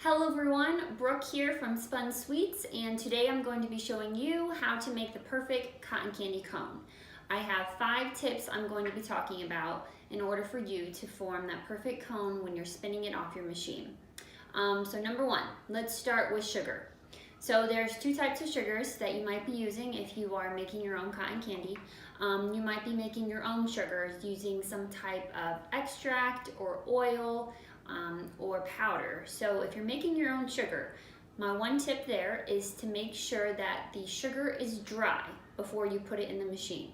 Hello everyone, Brooke here from Spun Sweets, and today I'm going to be showing you how to make the perfect cotton candy cone. I have 5 tips I'm going to be talking about in order for you to form that perfect cone when you're spinning it off your machine. So number 1, let's start with sugar. So there's 2 types of sugars that you might be using if you are making your own cotton candy. You might be making your own sugars using some type of extract or oil or powder. So if you're making your own sugar, my one tip there is to make sure that the sugar is dry before you put it in the machine.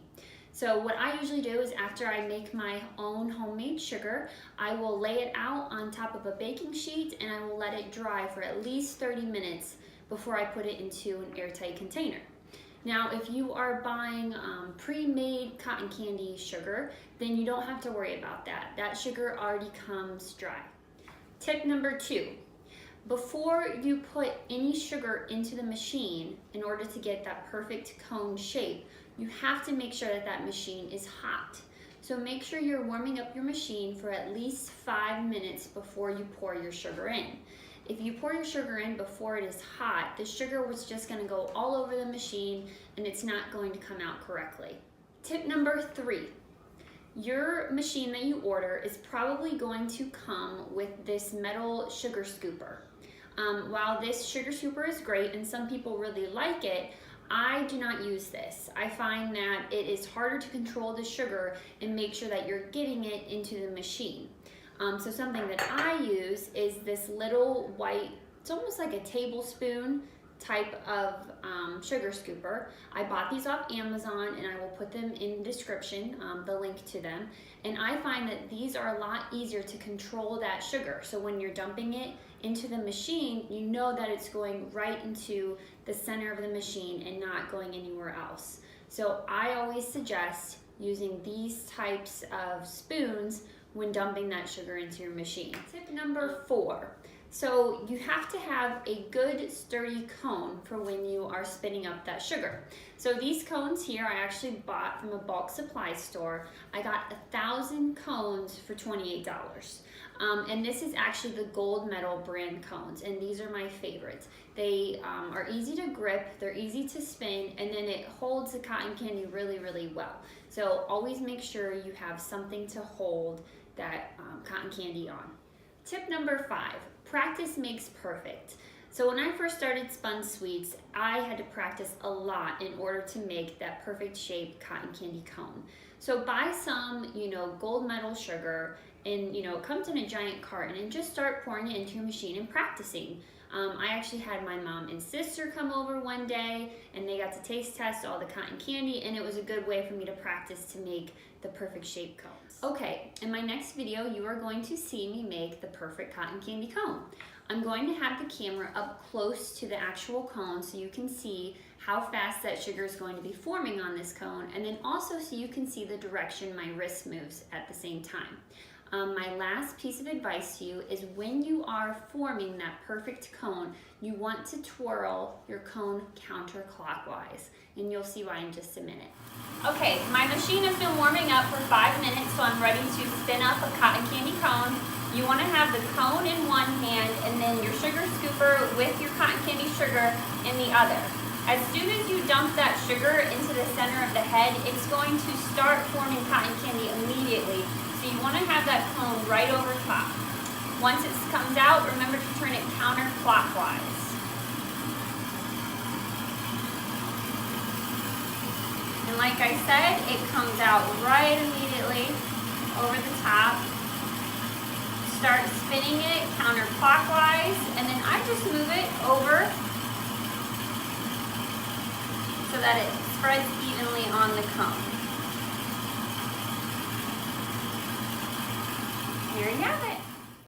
So what I usually do is after I make my own homemade sugar, I will lay it out on top of a baking sheet and I will let it dry for at least 30 minutes before I put it into an airtight container. Now, if you are buying pre-made cotton candy sugar, then you don't have to worry about that. That sugar already comes dry. Tip number 2, before you put any sugar into the machine, in order to get that perfect cone shape, you have to make sure that that machine is hot. So make sure you're warming up your machine for at least 5 minutes before you pour your sugar in. If you pour your sugar in before it is hot, the sugar was just going to go all over the machine and it's not going to come out correctly. Tip number 3. Your machine that you order is probably going to come with this metal sugar scooper. While this sugar scooper is great and some people really like it, I do not use this. I find that it is harder to control the sugar and make sure that you're getting it into the machine. So something that I use is this little white, it's almost like a tablespoon type of sugar scooper. I bought these off Amazon and I will put them in the description, the link to them. And I find that these are a lot easier to control that sugar. So when you're dumping it into the machine, you know that it's going right into the center of the machine and not going anywhere else. So I always suggest using these types of spoons when dumping that sugar into your machine. Tip number 4. So you have to have a good sturdy cone for when you are spinning up that sugar. So these cones here I actually bought from a bulk supply store. I got 1,000 cones for $28. And this is actually the gold medal brand cones, and these are my favorites. They are easy to grip, they're easy to spin, and then it holds the cotton candy really, really well. So always make sure you have something to hold that cotton candy on. Tip number 5, practice makes perfect. So when I first started Spun Sweets, I had to practice a lot in order to make that perfect shaped cotton candy cone. So buy some, gold medal sugar, and it comes in a giant carton, and just start pouring it into your machine and practicing. I actually had my mom and sister come over one day and they got to taste test all the cotton candy, and it was a good way for me to practice to make the perfect shaped cones. Okay, in my next video you are going to see me make the perfect cotton candy cone. I'm going to have the camera up close to the actual cone so you can see how fast that sugar is going to be forming on this cone, and then also so you can see the direction my wrist moves at the same time. My last piece of advice to you is when you are forming that perfect cone, you want to twirl your cone counterclockwise, and you'll see why in just a minute. Okay, my machine has been warming up for 5 minutes, so I'm ready to spin up a cotton candy cone. You want to have the cone in one hand and then your sugar scooper with your cotton candy sugar in the other. As soon as you dump that sugar into the center of the head, it's going to start forming cotton candy immediately. So you want to have that cone right over top. Once it comes out, remember to turn it counterclockwise. And like I said, it comes out right immediately over the top. Start spinning it counterclockwise, and then I just move it over so that it spreads evenly on the cone. Here you have it.